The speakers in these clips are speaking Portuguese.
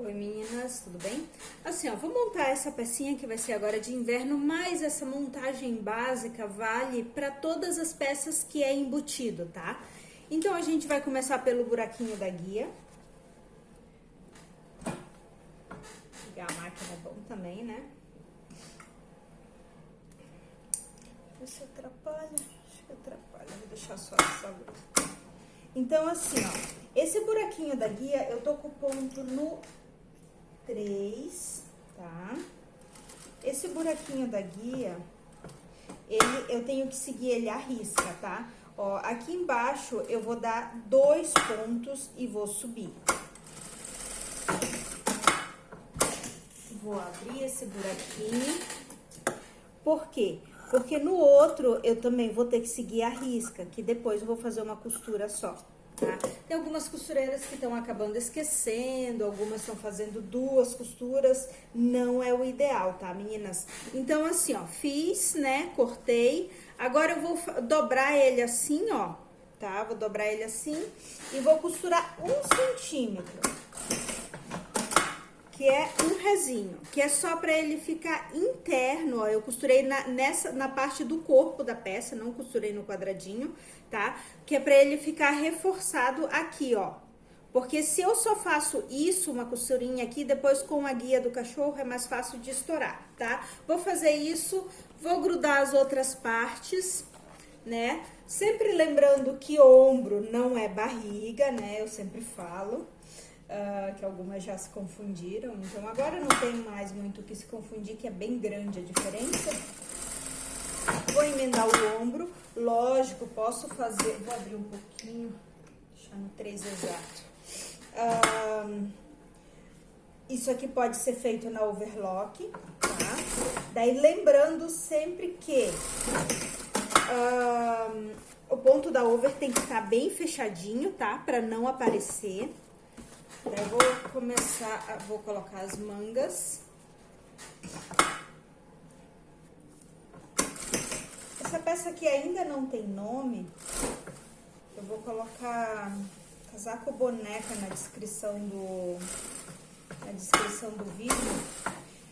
Oi meninas, tudo bem? Assim, ó, vou montar essa pecinha que vai ser agora de inverno, mas essa montagem básica vale para todas as peças que é embutido, tá? Então a gente vai começar pelo buraquinho da guia. Ligar a máquina é bom também, né? Isso atrapalha? Acho que atrapalha, vou deixar só essa luz. Então assim, ó, esse buraquinho da guia eu tô com o ponto no 3, tá? Esse buraquinho da guia, eu tenho que seguir ele à risca, tá? Ó, aqui embaixo eu vou dar 2 pontos e vou subir. Vou abrir esse buraquinho. Por quê? Porque no outro eu também vou ter que seguir a risca, que depois eu vou fazer uma costura só, tá? Tem algumas costureiras que estão acabando esquecendo, algumas estão fazendo 2 costuras, não é o ideal, tá, meninas? Então, assim, ó, fiz, né, cortei, agora eu vou dobrar ele assim, ó, tá? Vou dobrar ele assim e vou costurar 1 centímetro. Que é um rezinho, que é só para ele ficar interno, ó, eu costurei na parte do corpo da peça, não costurei no quadradinho, tá? Que é para ele ficar reforçado aqui, ó. Porque se eu só faço isso, uma costurinha aqui, depois com a guia do cachorro é mais fácil de estourar, tá? Vou fazer isso, vou grudar as outras partes, né? Sempre lembrando que ombro não é barriga, né? Eu sempre falo. Que algumas já se confundiram, então agora não tem mais muito o que se confundir, que é bem grande a diferença. Vou emendar o ombro, lógico, posso fazer, vou abrir um pouquinho, deixar no 3 exato. Isso aqui pode ser feito na overlock, tá? Daí lembrando sempre que o ponto da over tem que estar bem fechadinho, tá? Pra não aparecer. Daí eu vou começar, vou colocar as mangas. Essa peça aqui ainda não tem nome. Eu vou colocar casaco boneca na descrição do vídeo.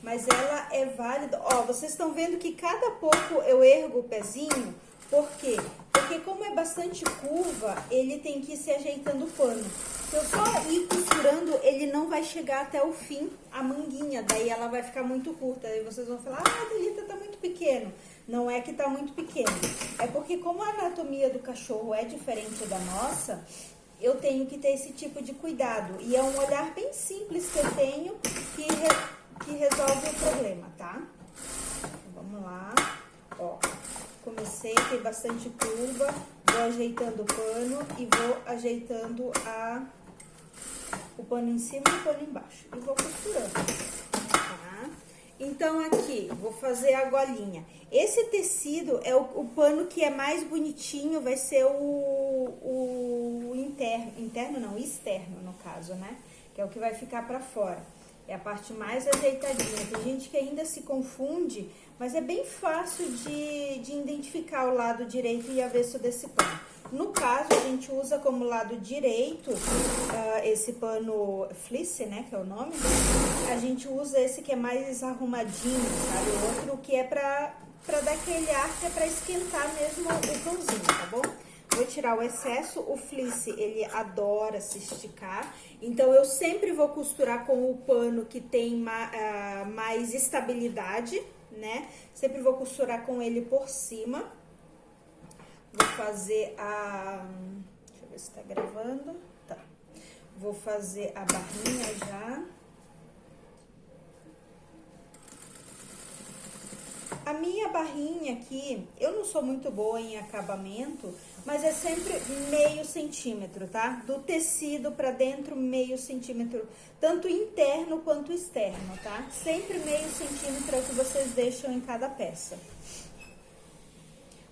Mas ela é válida. Ó, vocês estão vendo que cada pouco eu ergo o pezinho. Por quê? Porque como é bastante curva, ele tem que ir se ajeitando o pano. Se eu só ir costurando, ele não vai chegar até o fim, a manguinha. Daí ela vai ficar muito curta. Aí vocês vão falar, Thalita, tá muito pequeno. Não é que tá muito pequeno. É porque como a anatomia do cachorro é diferente da nossa, eu tenho que ter esse tipo de cuidado. E é um olhar bem simples que eu tenho que resolve o problema, tá? Então, vamos lá. Ó, comecei, tem bastante curva. Vou ajeitando o pano e vou ajeitando o pano em cima e o pano embaixo. E vou costurando, tá? Então, aqui, vou fazer a golinha. Esse tecido é o pano que é mais bonitinho, vai ser o externo, no caso, né? Que é o que vai ficar pra fora. É a parte mais ajeitadinha. Tem gente que ainda se confunde, mas é bem fácil de identificar o lado direito e avesso desse pano. No caso, a gente usa como lado direito esse pano fleece, né, que é o nome. A gente usa esse que é mais arrumadinho, sabe? O outro que é pra dar aquele ar que é pra esquentar mesmo o pãozinho, tá bom? Vou tirar o excesso. O fleece, ele adora se esticar. Então, eu sempre vou costurar com o pano que tem mais estabilidade, né? Sempre vou costurar com ele por cima. Vou fazer deixa eu ver se tá gravando. Tá. Vou fazer a barrinha já. A minha barrinha aqui, eu não sou muito boa em acabamento, mas é sempre meio centímetro, tá? Do tecido pra dentro, meio centímetro, tanto interno quanto externo, tá? Sempre meio centímetro é o que vocês deixam em cada peça.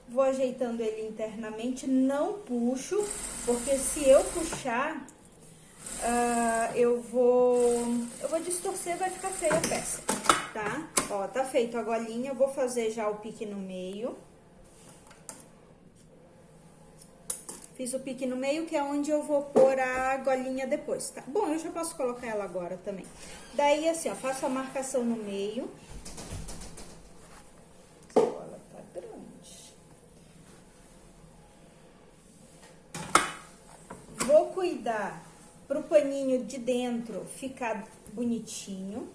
Vou ajeitando ele internamente, não puxo, porque se eu puxar, eu vou distorcer, vai ficar feia a peça, tá? Ó, tá feito a golinha, eu vou fazer já o pique no meio. Fiz o pique no meio, que é onde eu vou pôr a golinha depois, tá? Bom, eu já posso colocar ela agora também. Daí, assim, ó, faço a marcação no meio. Essa gola tá grande. Vou cuidar pro paninho de dentro ficar bonitinho.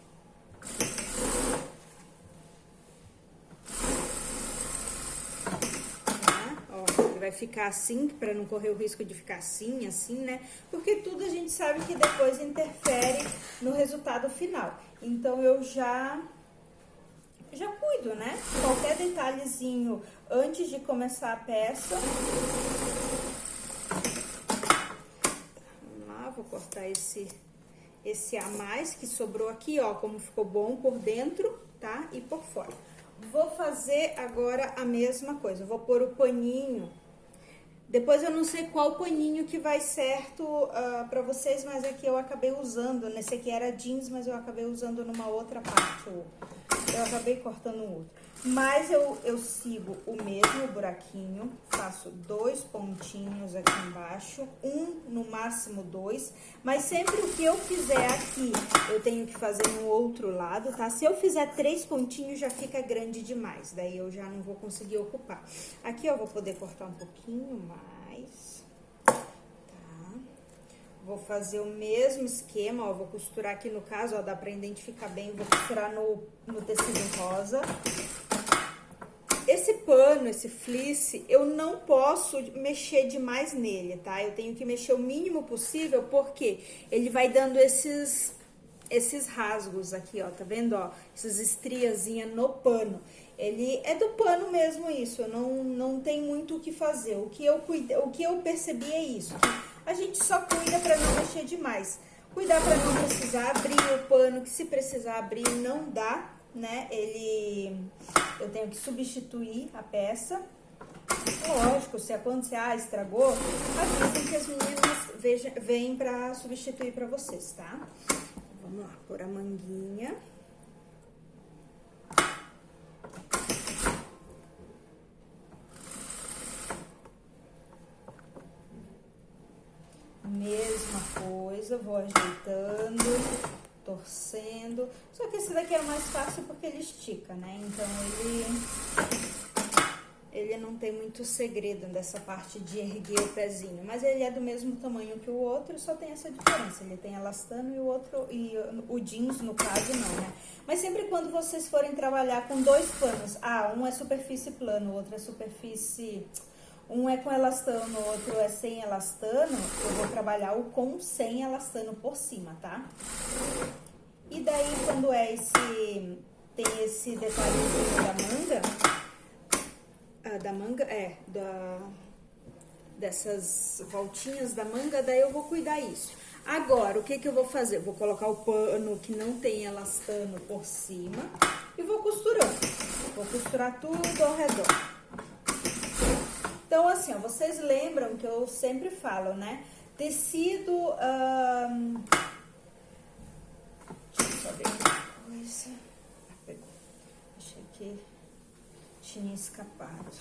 Vai ficar assim, para não correr o risco de ficar assim, né? Porque tudo a gente sabe que depois interfere no resultado final. Então, eu já cuido, né? Qualquer detalhezinho antes de começar a peça. Vamos lá, vou cortar esse a mais que sobrou aqui, ó, como ficou bom por dentro, tá? E por fora. Vou fazer agora a mesma coisa. Vou pôr o paninho. Depois eu não sei qual paninho que vai certo pra vocês, mas aqui eu acabei usando. Nesse aqui era jeans, mas eu acabei usando numa outra parte. Eu acabei cortando o outro. Mas eu sigo o mesmo buraquinho, faço 2 pontinhos aqui embaixo, no máximo 2. Mas sempre o que eu fizer aqui, eu tenho que fazer no outro lado, tá? Se eu fizer 3 pontinhos, já fica grande demais. Daí eu já não vou conseguir ocupar. Aqui eu vou poder cortar um pouquinho mais. Vou fazer o mesmo esquema, ó, vou costurar aqui no caso, ó, dá pra identificar bem, vou costurar no tecido rosa. Esse pano, esse fleece, eu não posso mexer demais nele, tá? Eu tenho que mexer o mínimo possível, porque ele vai dando esses rasgos aqui, ó, tá vendo, ó? Essas estriazinhas no pano. Ele é do pano mesmo isso, não tem muito o que fazer. O que eu percebi é isso, que a gente só cuida pra não mexer demais. Cuidar pra não precisar abrir o pano, que se precisar abrir não dá, né? Eu tenho que substituir a peça. Lógico, se acontecer, estragou, avisem que as meninas vêm pra substituir pra vocês, tá? Vamos lá, pôr a manguinha. Mesma coisa, vou ajeitando, torcendo. Só que esse daqui é mais fácil porque ele estica, né? Então, ele não tem muito segredo dessa parte de erguer o pezinho. Mas ele é do mesmo tamanho que o outro, só tem essa diferença. Ele tem elastano e o jeans, no caso, não, né? Mas sempre quando vocês forem trabalhar com 2 panos, um é superfície plano, o outro é superfície... Um é com elastano, o outro é sem elastano, eu vou trabalhar o com sem elastano por cima, tá? E daí, quando tem esse detalhezinho da manga, dessas voltinhas da manga, daí eu vou cuidar isso. Agora, o que eu vou fazer? Vou colocar o pano que não tem elastano por cima e vou costurando. Vou costurar tudo ao redor. Então, assim, ó, vocês lembram que eu sempre falo, né? Tecido... Deixa eu só ver uma coisa. Pegou. Achei que tinha escapado.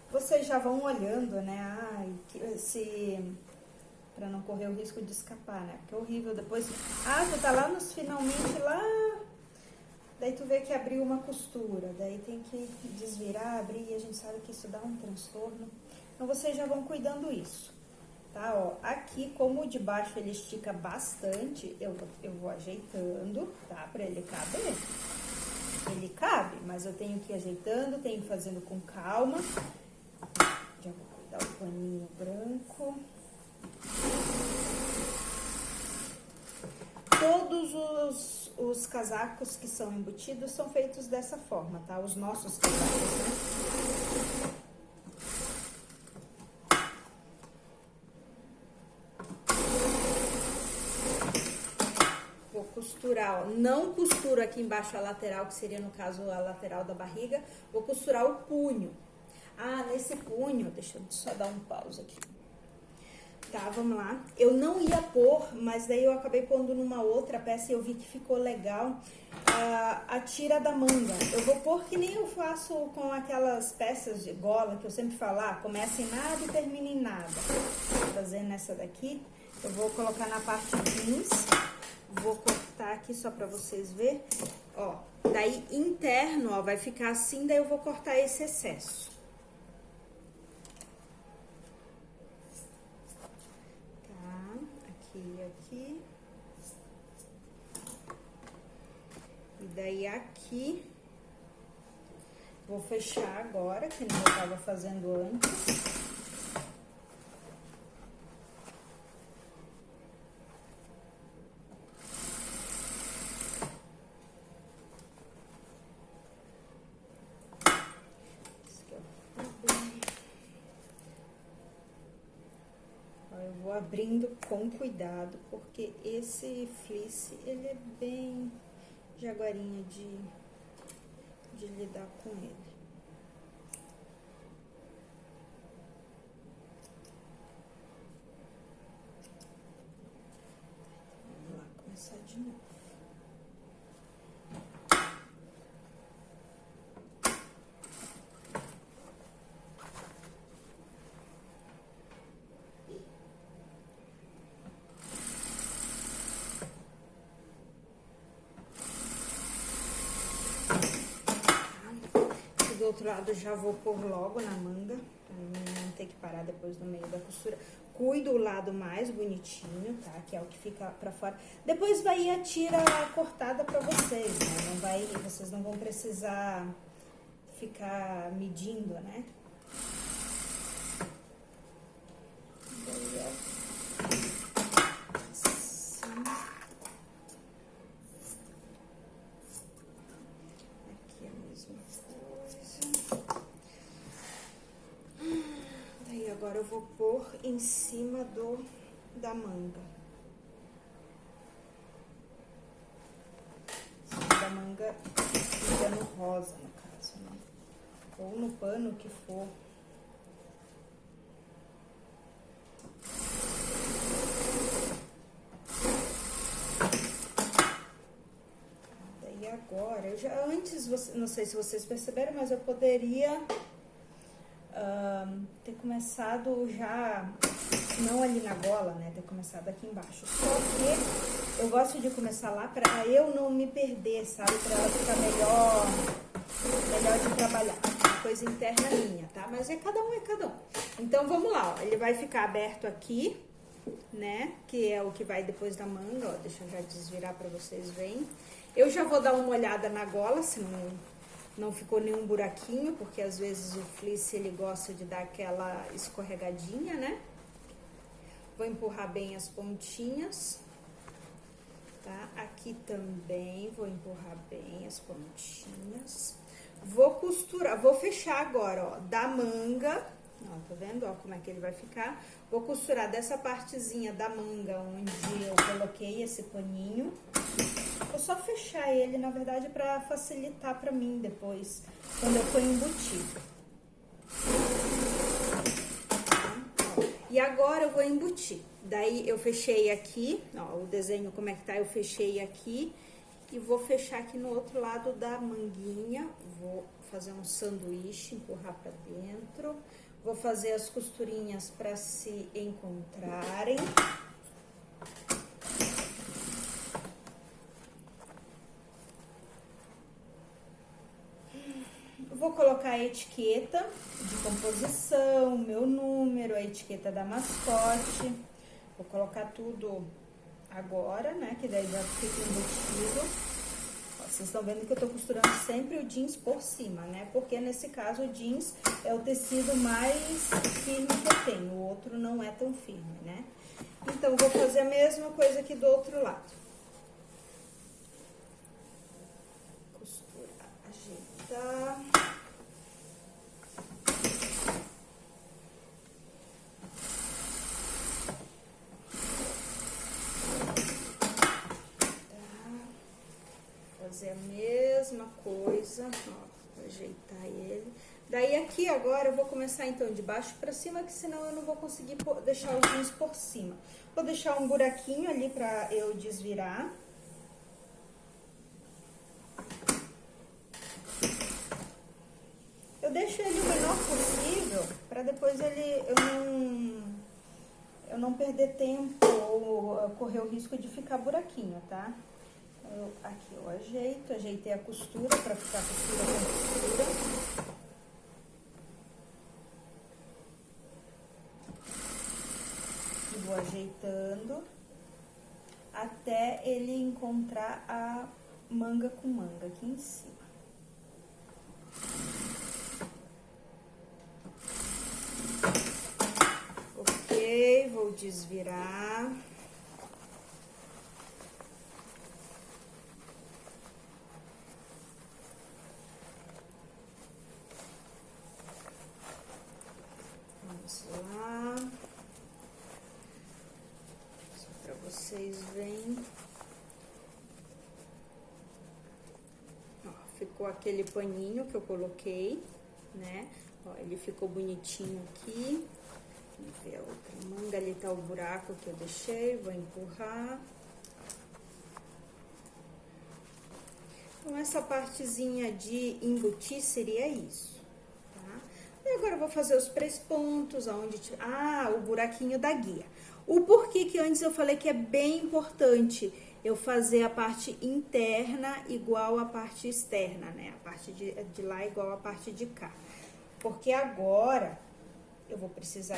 Vocês já vão olhando, né? Pra não correr o risco de escapar, né? Porque é horrível depois... tu tá lá nos finalmente, lá... Daí tu vê que abriu uma costura, daí tem que desvirar, abrir, e a gente sabe que isso dá um transtorno. Então, vocês já vão cuidando isso, tá? Ó, aqui, como o de baixo ele estica bastante, eu vou ajeitando, tá? Pra ele caber. Ele cabe, mas eu tenho que ir ajeitando, tenho que ir fazendo com calma. Já vou cuidar o paninho branco. Todos os casacos que são embutidos são feitos dessa forma, tá? Os nossos casacos, né? Vou costurar, ó. Não costuro aqui embaixo a lateral, que seria, no caso, a lateral da barriga. Vou costurar o punho. Nesse punho, deixa eu só dar um pause aqui. Tá, vamos lá. Eu não ia pôr, mas daí eu acabei pondo numa outra peça e eu vi que ficou legal a tira da manga. Eu vou pôr que nem eu faço com aquelas peças de gola que eu sempre falo, começa em nada e termina em nada. Vou fazer nessa daqui. Eu vou colocar na parte jeans. Vou cortar aqui só pra vocês verem. Ó, daí interno, ó, vai ficar assim, daí eu vou cortar esse excesso. Aqui. E daí aqui, vou fechar agora, que nem eu tava fazendo antes. Vou abrindo com cuidado, porque esse fleece, ele é bem jaguarinha de lidar com ele. Vamos lá, começar de novo. Do outro lado já vou pôr logo na manga, pra não ter que parar depois no meio da costura. Cuido o lado mais bonitinho, tá? Que é o que fica pra fora. Depois vai a tira cortada pra vocês, né? Vocês não vão precisar ficar medindo, né? Agora eu vou pôr em cima da manga. Em cima da manga fica no rosa, no caso, né? Ou no pano que for. Daí agora, não sei se vocês perceberam, mas eu poderia ter começado já, não ali na gola, né, ter começado aqui embaixo, só que eu gosto de começar lá pra eu não me perder, sabe, pra ela ficar melhor de trabalhar, uma coisa interna minha, tá, mas é cada um. Então vamos lá, ó, ele vai ficar aberto aqui, né, que é o que vai depois da manga, ó, deixa eu já desvirar pra vocês verem. Eu já vou dar uma olhada na gola, se não ficou nenhum buraquinho, porque às vezes o fleece ele gosta de dar aquela escorregadinha, né? Vou empurrar bem as pontinhas, tá? Aqui também vou empurrar bem as pontinhas. Vou costurar, vou fechar agora, ó, da manga, ó, tá vendo, ó, como é que ele vai ficar? Vou costurar dessa partezinha da manga onde eu coloquei esse paninho. Vou só fechar ele, na verdade, pra facilitar pra mim depois, quando eu for embutir. E agora eu vou embutir. Daí eu fechei aqui, ó, o desenho como é que tá, eu fechei aqui. E vou fechar aqui no outro lado da manguinha. Vou fazer um sanduíche, empurrar pra dentro. Vou fazer as costurinhas pra se encontrarem. Vou colocar a etiqueta de composição, meu número, a etiqueta da mascote. Vou colocar tudo agora, né? Que daí já fica embutido. Ó, vocês estão vendo que eu tô costurando sempre o jeans por cima, né? Porque nesse caso o jeans é o tecido mais firme que eu tenho. O outro não é tão firme, né? Então, vou fazer a mesma coisa aqui do outro lado. Costurar, ajeitar. Fazer a mesma coisa, ó, ajeitar ele. Daí aqui agora eu vou começar então de baixo pra cima, que senão eu não vou conseguir deixar os jeans por cima. Vou deixar um buraquinho ali pra eu desvirar. Eu deixo ele o menor possível pra depois eu não perder tempo ou correr o risco de ficar buraquinho, tá? Aqui eu ajeitei a costura pra ficar costura com costura. Vou ajeitando até ele encontrar a manga com manga aqui em cima. Ok, vou desvirar. Vamos lá. Vocês veem, ó, ficou aquele paninho que eu coloquei, né? Ó, ele ficou bonitinho aqui. Vamos ver a outra manga, ali tá o buraco que eu deixei, vou empurrar. Então, essa partezinha de embutir seria isso, tá? E agora eu vou fazer os prespontos, aonde... o buraquinho da guia. O porquê que antes eu falei que é bem importante eu fazer a parte interna igual a parte externa, né? A parte de lá igual a parte de cá. Porque agora eu vou precisar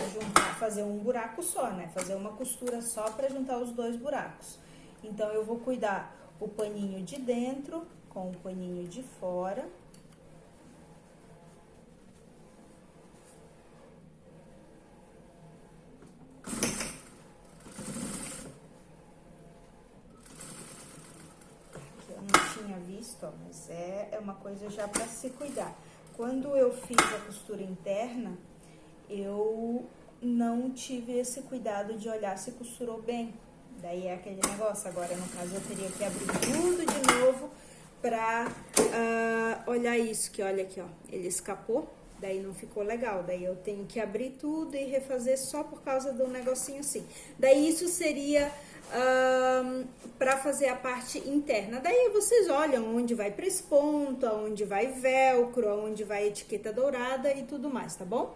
fazer um buraco só, né? Fazer uma costura só para juntar os dois buracos. Então, eu vou cuidar o paninho de dentro com o paninho de fora. Visto, ó, mas é uma coisa já para se cuidar. Quando eu fiz a costura interna, eu não tive esse cuidado de olhar se costurou bem. Daí é aquele negócio, agora no caso eu teria que abrir tudo de novo pra olhar isso, que olha aqui, ó, ele escapou, daí não ficou legal, daí eu tenho que abrir tudo e refazer só por causa do negocinho assim. Daí isso seria para fazer a parte interna. Daí vocês olham onde vai presponto, onde vai velcro, onde vai etiqueta dourada e tudo mais, tá bom?